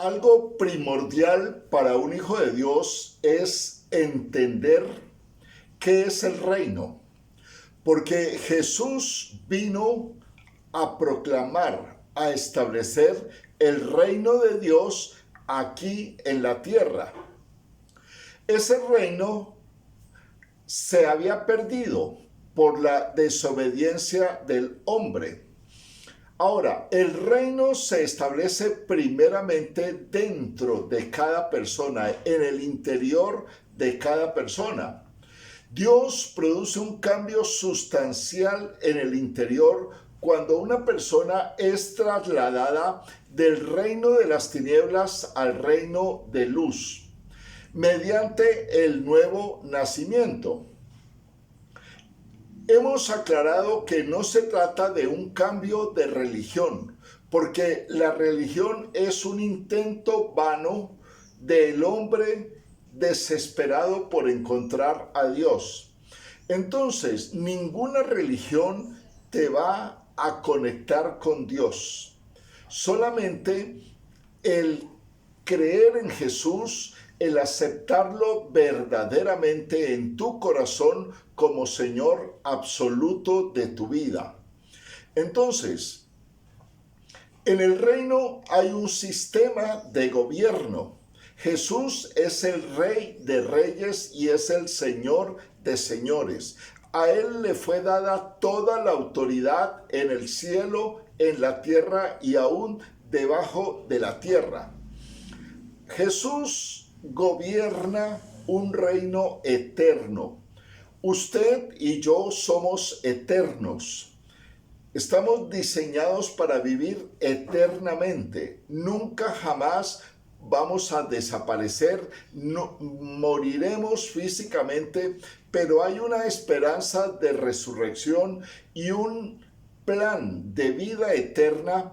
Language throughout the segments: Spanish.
Algo primordial para un hijo de Dios es entender qué es el reino, porque Jesús vino a proclamar, a establecer el reino de Dios aquí en la tierra. Ese reino se había perdido por la desobediencia del hombre. Ahora, el reino se establece primeramente dentro de cada persona, en el interior de cada persona. Dios produce un cambio sustancial en el interior cuando una persona es trasladada del reino de las tinieblas al reino de luz, mediante el nuevo nacimiento. Hemos aclarado que no se trata de un cambio de religión, porque la religión es un intento vano del hombre desesperado por encontrar a Dios. Entonces, ninguna religión te va a conectar con Dios. Solamente el creer en Jesús, el aceptarlo verdaderamente en tu corazón como Señor absoluto de tu vida. Entonces, en el reino hay un sistema de gobierno. Jesús es el Rey de Reyes y es el Señor de Señores. A Él le fue dada toda la autoridad en el cielo, en la tierra y aún debajo de la tierra. Jesús gobierna un reino eterno. Usted y yo somos eternos. Estamos diseñados para vivir eternamente. Nunca jamás vamos a desaparecer, no, moriremos físicamente, pero hay una esperanza de resurrección y un plan de vida eterna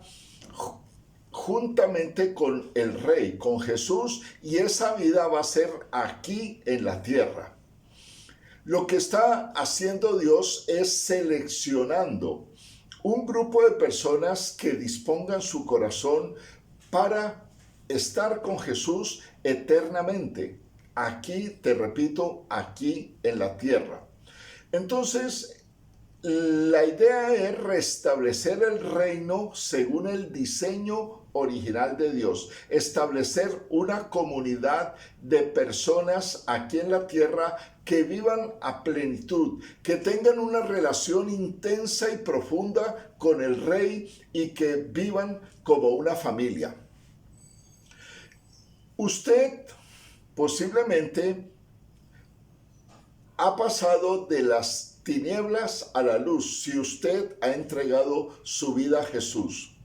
juntamente con el Rey, con Jesús, y esa vida va a ser aquí en la tierra. Lo que está haciendo Dios es seleccionando un grupo de personas que dispongan su corazón para estar con Jesús eternamente. Aquí, te repito, aquí en la tierra. Entonces, la idea es restablecer el reino según el diseño original de Dios, establecer una comunidad de personas aquí en la tierra que vivan a plenitud, que tengan una relación intensa y profunda con el Rey y que vivan como una familia. Usted posiblemente ha pasado de las tinieblas a la luz si usted ha entregado su vida a Jesús.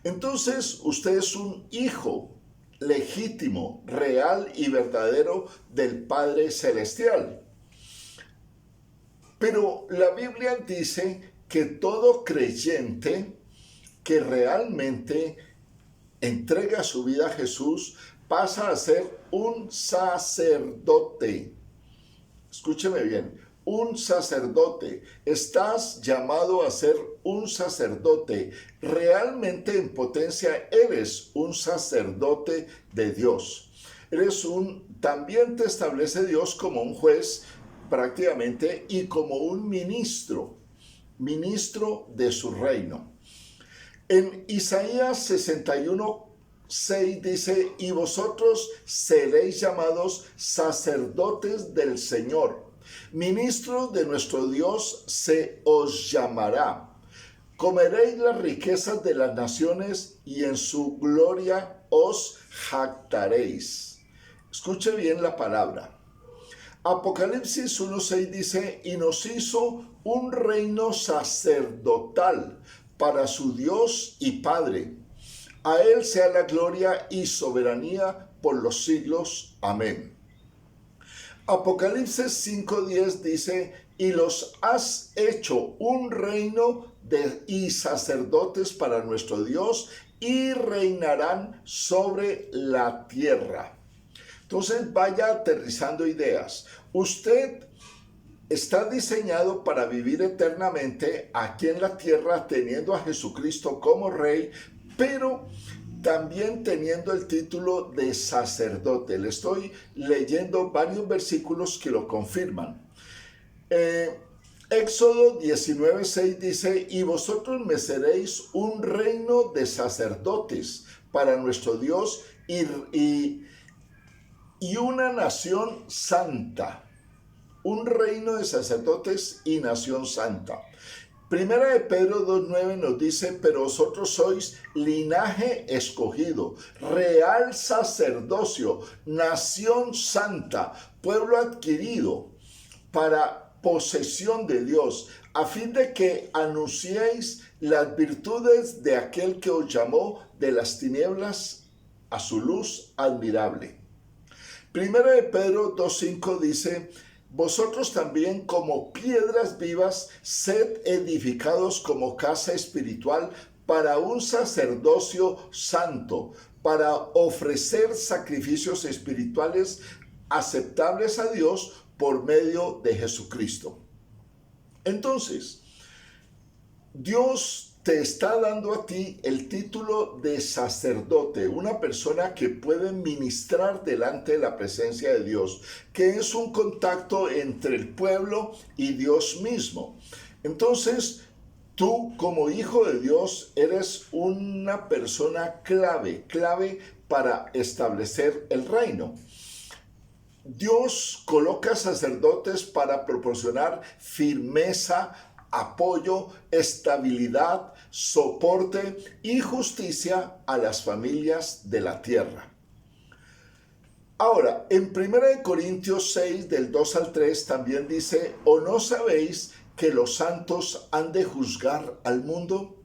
Entonces usted es un hijo legítimo, real y verdadero del Padre Celestial. Pero la Biblia dice que todo creyente que realmente entrega su vida a Jesús pasa a ser un sacerdote. Escúcheme bien, un sacerdote. Estás llamado a ser un sacerdote. Realmente en potencia eres un sacerdote de Dios. También te establece Dios como un juez prácticamente y como un ministro de su reino. En Isaías 61:6 dice: y vosotros seréis llamados sacerdotes del Señor, ministros de nuestro Dios se os llamará. Comeréis las riquezas de las naciones y en su gloria os jactaréis. Escuche bien la palabra. Apocalipsis 1:6 dice: y nos hizo un reino sacerdotal para su Dios y Padre. A Él sea la gloria y soberanía por los siglos. Amén. Apocalipsis 5:10 dice: y los has hecho un reino y sacerdotes para nuestro Dios y reinarán sobre la tierra. Entonces vaya aterrizando ideas. Usted está diseñado para vivir eternamente aquí en la tierra teniendo a Jesucristo como Rey, pero también teniendo el título de sacerdote. Le estoy leyendo varios versículos que lo confirman. Éxodo 19:6 dice: y vosotros me seréis un reino de sacerdotes para nuestro Dios y una nación santa. Un reino de sacerdotes y nación santa. Primera de Pedro 2:9 nos dice: pero vosotros sois linaje escogido, real sacerdocio, nación santa, pueblo adquirido para posesión de Dios, a fin de que anunciéis las virtudes de aquel que os llamó de las tinieblas a su luz admirable. Primera de Pedro 2:5 dice: vosotros también, como piedras vivas, sed edificados como casa espiritual para un sacerdocio santo, para ofrecer sacrificios espirituales aceptables a Dios por medio de Jesucristo. Entonces, Dios te está dando a ti el título de sacerdote, una persona que puede ministrar delante de la presencia de Dios, que es un contacto entre el pueblo y Dios mismo. Entonces, tú como hijo de Dios eres una persona clave para establecer el reino. Dios coloca sacerdotes para proporcionar firmeza, apoyo, estabilidad, soporte y justicia a las familias de la tierra. Ahora, en 1 Corintios 6, del 2 al 3, también dice: ¿o no sabéis que los santos han de juzgar al mundo?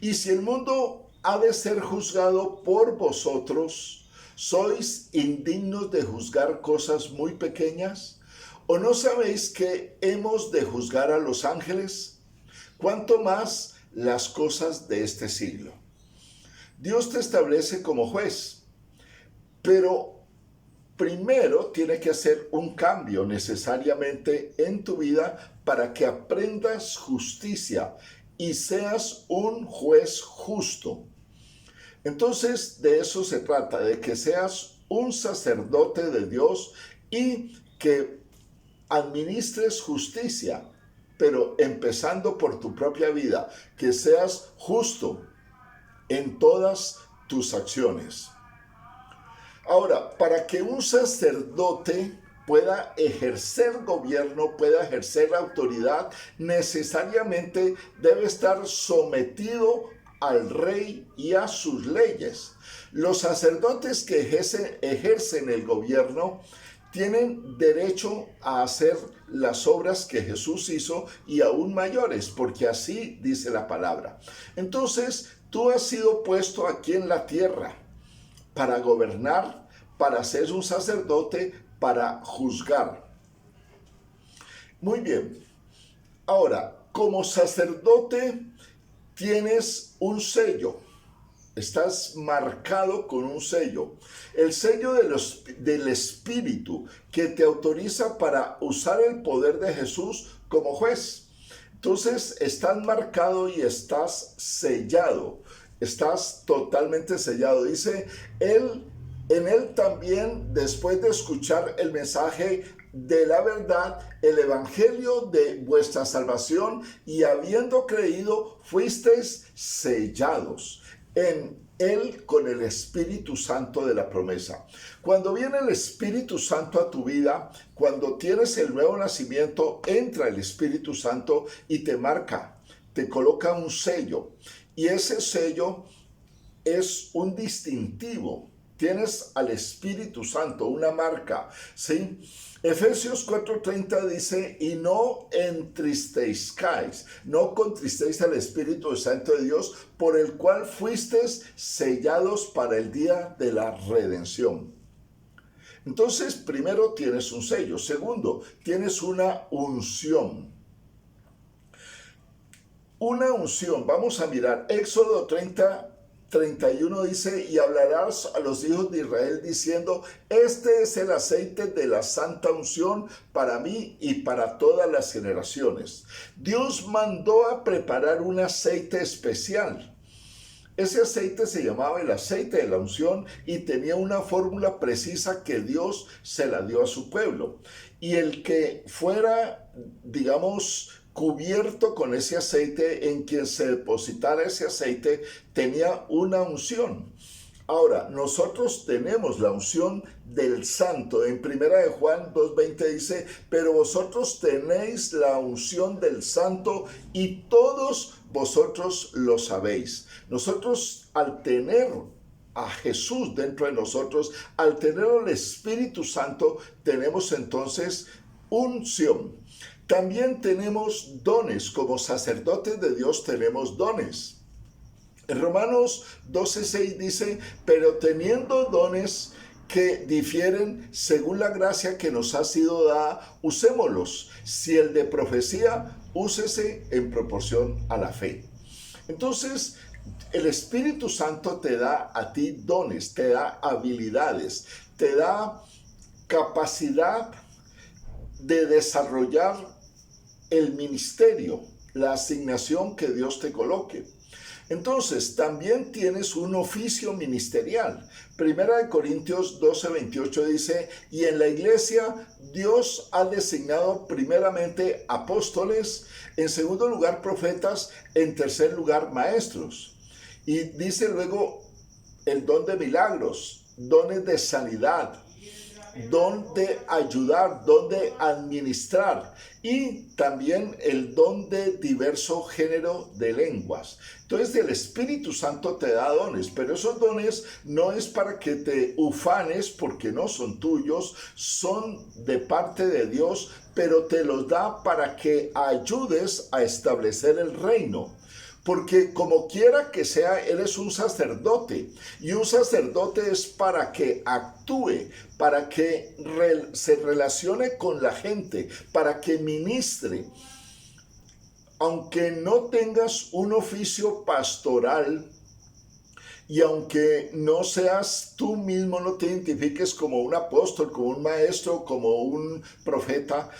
Y si el mundo ha de ser juzgado por vosotros, ¿sois indignos de juzgar cosas muy pequeñas? ¿O no sabéis que hemos de juzgar a los ángeles? ¿Cuánto más las cosas de este siglo? Dios te establece como juez, pero primero tiene que hacer un cambio necesariamente en tu vida para que aprendas justicia y seas un juez justo. Entonces, de eso se trata, de que seas un sacerdote de Dios y que administres justicia, pero empezando por tu propia vida, que seas justo en todas tus acciones. Ahora, para que un sacerdote pueda ejercer gobierno, pueda ejercer autoridad, necesariamente debe estar sometido al rey y a sus leyes. Los sacerdotes que ejercen el gobierno tienen derecho a hacer las obras que Jesús hizo y aún mayores, porque así dice la palabra. Entonces, tú has sido puesto aquí en la tierra para gobernar, para ser un sacerdote, para juzgar. Muy bien. Ahora, como sacerdote tienes un sello. Estás marcado con un sello. El sello del Espíritu que te autoriza para usar el poder de Jesús como juez. Entonces estás marcado y estás sellado. Estás totalmente sellado. Dice, en él también, después de escuchar el mensaje de la verdad, el evangelio de vuestra salvación, y habiendo creído, fuisteis sellados en él con el Espíritu Santo de la promesa. Cuando viene el Espíritu Santo a tu vida, cuando tienes el nuevo nacimiento, entra el Espíritu Santo y te marca, te coloca un sello. Y ese sello es un distintivo. Tienes al Espíritu Santo, una marca, ¿sí? Efesios 4:30 dice, y no entristezcáis, no contristéis al Espíritu Santo de Dios, por el cual fuisteis sellados para el día de la redención. Entonces, primero tienes un sello. Segundo, tienes una unción. Una unción, vamos a mirar, Éxodo 30:31 dice, y hablarás a los hijos de Israel diciendo, este es el aceite de la santa unción para mí y para todas las generaciones. Dios mandó a preparar un aceite especial. Ese aceite se llamaba el aceite de la unción y tenía una fórmula precisa que Dios se la dio a su pueblo. Y el que fuera, digamos, cubierto con ese aceite, en quien se depositara ese aceite, tenía una unción. Ahora, nosotros tenemos la unción del Santo. En 1 Juan 2:20 dice, pero vosotros tenéis la unción del Santo y todos vosotros lo sabéis. Nosotros, al tener a Jesús dentro de nosotros, al tener el Espíritu Santo, tenemos entonces unción. También tenemos dones. Como sacerdotes de Dios tenemos dones. En Romanos 12:6 dice, pero teniendo dones que difieren según la gracia que nos ha sido dada, usémoslos. Si el de profecía, úsese en proporción a la fe. Entonces, el Espíritu Santo te da a ti dones, te da habilidades, te da capacidad de desarrollar el ministerio, la asignación que Dios te coloque. Entonces, también tienes un oficio ministerial. 1 Corintios 12:28 dice, y en la iglesia Dios ha designado primeramente apóstoles, en segundo lugar profetas, en tercer lugar maestros. Y dice luego el don de milagros, dones de sanidad, don de ayudar, don de administrar y también el don de diverso género de lenguas. Entonces el Espíritu Santo te da dones, pero esos dones no es para que te ufanes porque no son tuyos, son de parte de Dios, pero te los da para que ayudes a establecer el reino. Porque como quiera que sea, eres un sacerdote. Y un sacerdote es para que actúe, para que se relacione con la gente, para que ministre. Aunque no tengas un oficio pastoral y aunque no seas tú mismo, no te identifiques como un apóstol, como un maestro, como un profeta,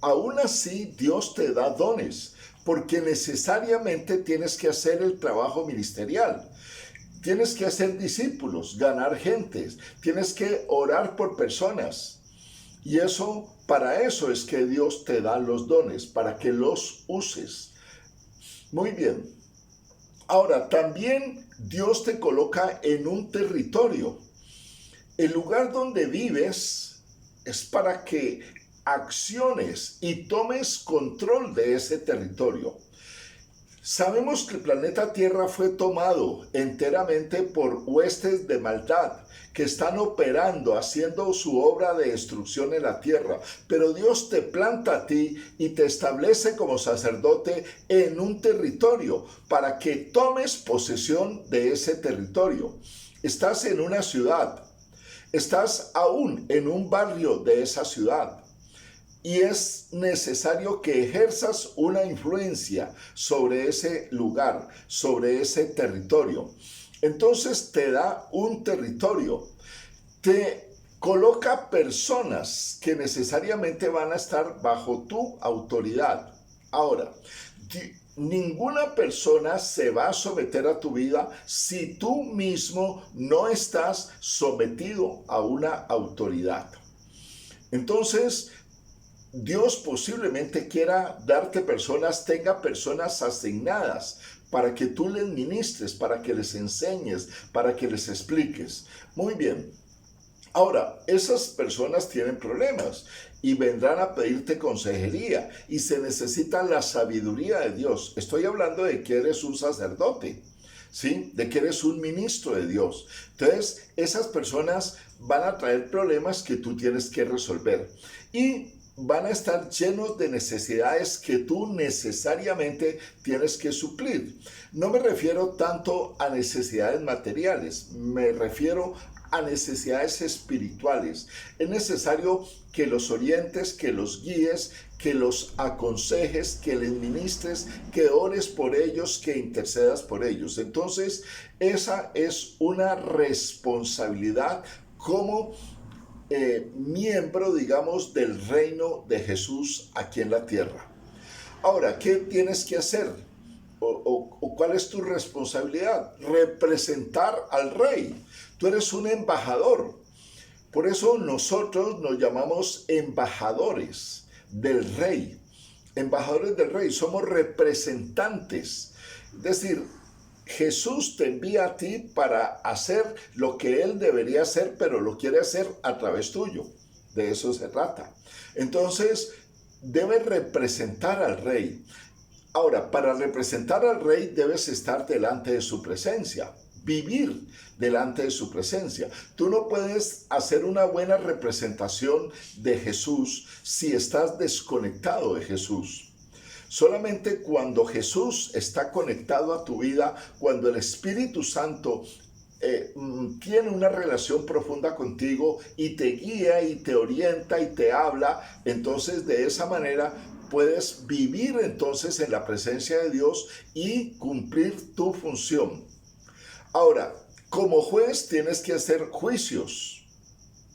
aún así Dios te da dones. Porque necesariamente tienes que hacer el trabajo ministerial. Tienes que hacer discípulos, ganar gentes, tienes que orar por personas. Y eso, para eso es que Dios te da los dones, para que los uses. Muy bien. Ahora, también Dios te coloca en un territorio. El lugar donde vives es para que acciones y tomes control de ese territorio. Sabemos que el planeta Tierra fue tomado enteramente por huestes de maldad que están operando, haciendo su obra de destrucción en la tierra. Pero Dios te planta a ti y te establece como sacerdote en un territorio para que tomes posesión de ese territorio. Estás en una ciudad, estás aún en un barrio de esa ciudad. Y es necesario que ejerzas una influencia sobre ese lugar, sobre ese territorio. Entonces te da un territorio, te coloca personas que necesariamente van a estar bajo tu autoridad. Ahora, ninguna persona se va a someter a tu vida si tú mismo no estás sometido a una autoridad. Entonces, Dios posiblemente quiera darte personas, tenga personas asignadas para que tú les ministres, para que les enseñes, para que les expliques. Muy bien. Ahora, esas personas tienen problemas y vendrán a pedirte consejería y se necesita la sabiduría de Dios. Estoy hablando de que eres un sacerdote, ¿sí? De que eres un ministro de Dios. Entonces, esas personas van a traer problemas que tú tienes que resolver y van a estar llenos de necesidades que tú necesariamente tienes que suplir. No me refiero tanto a necesidades materiales, me refiero a necesidades espirituales. Es necesario que los orientes, que los guíes, que los aconsejes, que les ministres, que ores por ellos, que intercedas por ellos. Entonces, esa es una responsabilidad como miembro, digamos, del reino de Jesús aquí en la tierra. Ahora, ¿qué tienes que hacer? o cuál es tu responsabilidad? Representar al rey. Tú eres un embajador. Por eso nosotros nos llamamos embajadores del rey. Embajadores del rey, somos representantes. Es decir, Jesús te envía a ti para hacer lo que Él debería hacer, pero lo quiere hacer a través tuyo. De eso se trata. Entonces, debes representar al rey. Ahora, para representar al rey debes estar delante de su presencia, vivir delante de su presencia. Tú no puedes hacer una buena representación de Jesús si estás desconectado de Jesús. Solamente cuando Jesús está conectado a tu vida, cuando el Espíritu Santo tiene una relación profunda contigo y te guía y te orienta y te habla, entonces de esa manera puedes vivir entonces en la presencia de Dios y cumplir tu función. Ahora, como juez tienes que hacer juicios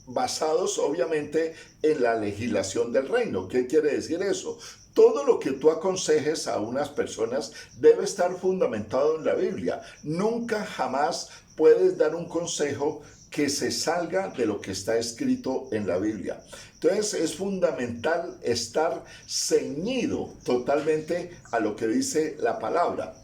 basados obviamente en la legislación del reino. ¿Qué quiere decir eso? Todo lo que tú aconsejes a unas personas debe estar fundamentado en la Biblia. Nunca jamás puedes dar un consejo que se salga de lo que está escrito en la Biblia. Entonces es fundamental estar ceñido totalmente a lo que dice la palabra.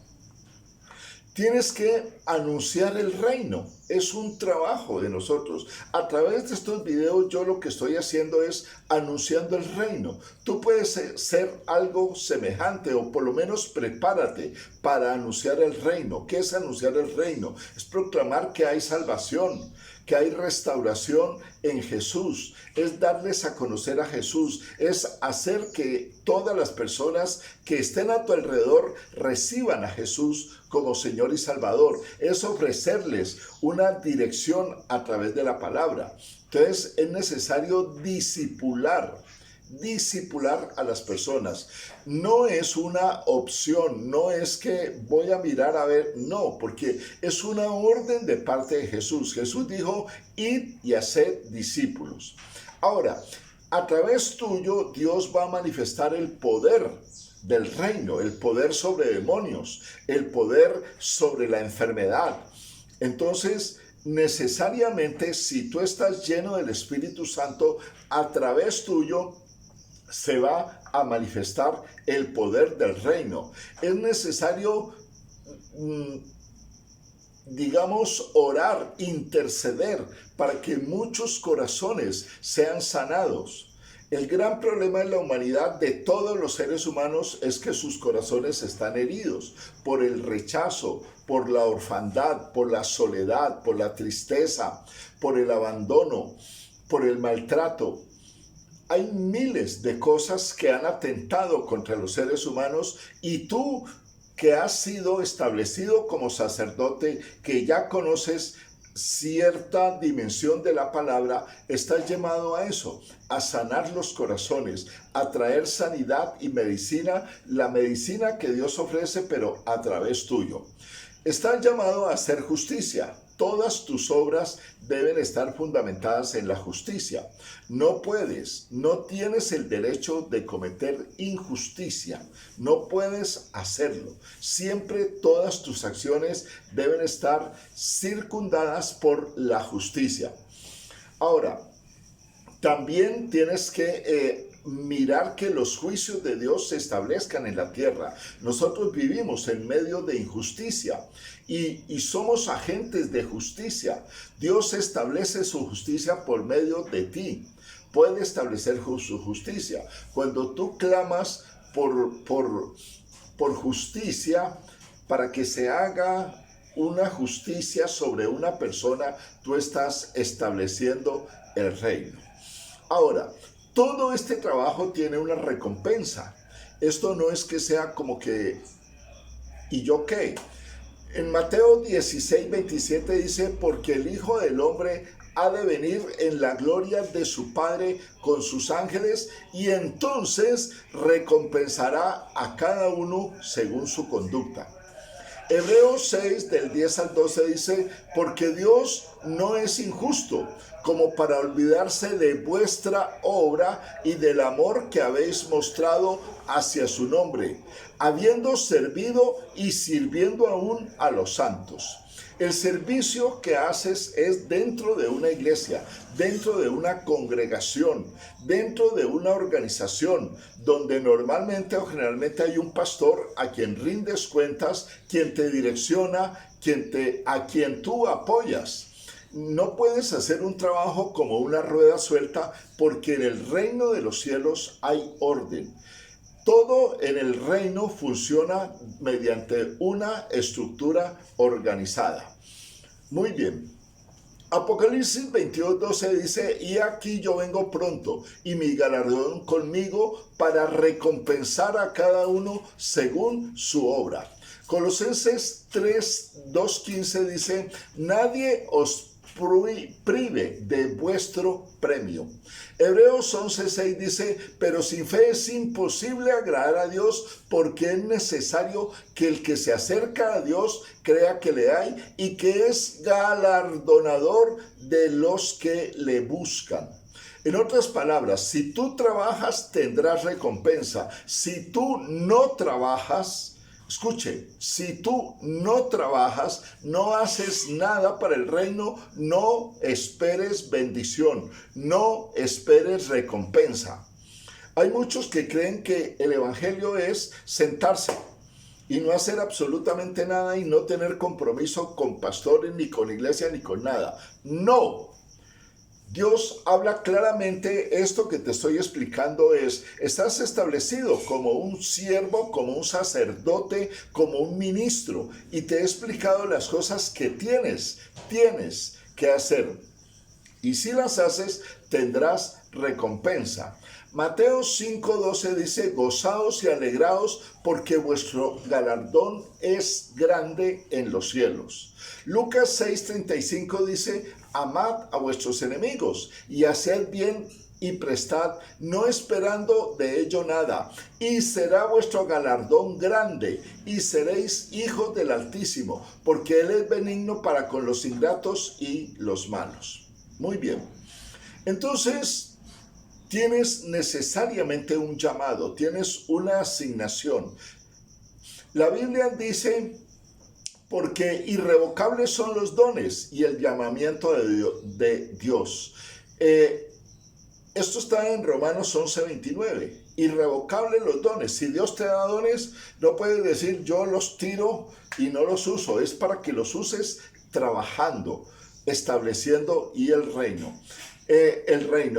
Tienes que anunciar el reino. Es un trabajo de nosotros. A través de estos videos yo lo que estoy haciendo es anunciando el reino. Tú puedes ser algo semejante o por lo menos prepárate para anunciar el reino. ¿Qué es anunciar el reino? Es proclamar que hay salvación, que hay restauración en Jesús. Es darles a conocer a Jesús. Es hacer que todas las personas que estén a tu alrededor reciban a Jesús como Señor y Salvador. Es ofrecerles una dirección a través de la palabra. Entonces es necesario discipular a las personas. No es una opción, no es que voy a mirar a ver, no, porque es una orden de parte de Jesús. Jesús dijo, id y haced discípulos. Ahora, a través tuyo Dios va a manifestar el poder del reino, el poder sobre demonios, el poder sobre la enfermedad. Entonces, necesariamente, si tú estás lleno del Espíritu Santo, a través tuyo se va a manifestar el poder del reino. Es necesario, digamos, orar, interceder para que muchos corazones sean sanados. El gran problema de la humanidad, de todos los seres humanos, es que sus corazones están heridos por el rechazo, por la orfandad, por la soledad, por la tristeza, por el abandono, por el maltrato. Hay miles de cosas que han atentado contra los seres humanos y tú, que has sido establecido como sacerdote, que ya conoces cierta dimensión de la palabra, estás llamado a eso, a sanar los corazones, a traer sanidad y medicina, la medicina que Dios ofrece, pero a través tuyo. Estás llamado a hacer justicia. Todas tus obras deben estar fundamentadas en la justicia. No tienes el derecho de cometer injusticia. No puedes hacerlo. Siempre todas tus acciones deben estar circundadas por la justicia. Ahora, también tienes que mirar que los juicios de Dios se establezcan en la tierra. Nosotros vivimos en medio de injusticia y somos agentes de justicia. Dios establece su justicia por medio de ti. Puede establecer su justicia. Cuando tú clamas por justicia, para que se haga una justicia sobre una persona, tú estás estableciendo el reino. Ahora, todo este trabajo tiene una recompensa. Esto no es que sea como que, ¿y yo qué? En Mateo 16:27 dice, porque el Hijo del Hombre ha de venir en la gloria de su Padre con sus ángeles y entonces recompensará a cada uno según su conducta. Hebreos 6 del 10 al 12 dice, porque Dios no es injusto como para olvidarse de vuestra obra y del amor que habéis mostrado hacia su nombre, habiendo servido y sirviendo aún a los santos. El servicio que haces es dentro de una iglesia, dentro de una congregación, dentro de una organización, donde normalmente o generalmente hay un pastor a quien rindes cuentas, quien te direcciona, a quien tú apoyas. No puedes hacer un trabajo como una rueda suelta, porque en el reino de los cielos hay orden. Todo en el reino funciona mediante una estructura organizada. Muy bien. Apocalipsis 22:12 dice, y aquí yo vengo pronto, y mi galardón conmigo para recompensar a cada uno según su obra. Colosenses 3:2-15 dice, nadie os prive de vuestro premio. Hebreos 11:6 dice, pero sin fe es imposible agradar a Dios, porque es necesario que el que se acerca a Dios crea que le hay y que es galardonador de los que le buscan. En otras palabras, si tú trabajas, tendrás recompensa. Si tú no trabajas, escuche, si tú no trabajas, no haces nada para el reino, no esperes bendición, no esperes recompensa. Hay muchos que creen que el evangelio es sentarse y no hacer absolutamente nada y no tener compromiso con pastores, ni con iglesia, ni con nada. No. Dios habla claramente. Esto que te estoy explicando estás establecido como un siervo, como un sacerdote, como un ministro, y te he explicado las cosas que tienes que hacer. Y si las haces, tendrás recompensa. Mateo 5:12 dice, gozaos y alegraos, porque vuestro galardón es grande en los cielos. Lucas 6:35 dice, amad a vuestros enemigos y haced bien y prestad, no esperando de ello nada, y será vuestro galardón grande, y seréis hijos del Altísimo, porque Él es benigno para con los ingratos y los malos. Muy bien. Entonces, tienes necesariamente un llamado, tienes una asignación. La Biblia dice, porque irrevocables son los dones y el llamamiento de Dios. Esto está en Romanos 11:29. Irrevocables los dones. Si Dios te da dones, no puedes decir yo los tiro y no los uso. Es para que los uses trabajando, estableciendo el reino.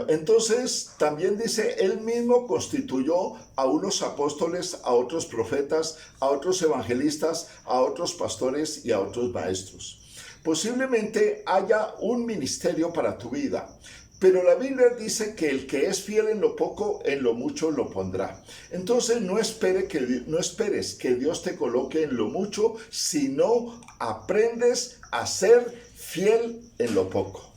Entonces, también dice, él mismo constituyó a unos apóstoles, a otros profetas, a otros evangelistas, a otros pastores y a otros maestros. Posiblemente haya un ministerio para tu vida, pero la Biblia dice que el que es fiel en lo poco, en lo mucho lo pondrá. Entonces no esperes que Dios te coloque en lo mucho, sino aprendes a ser fiel en lo poco.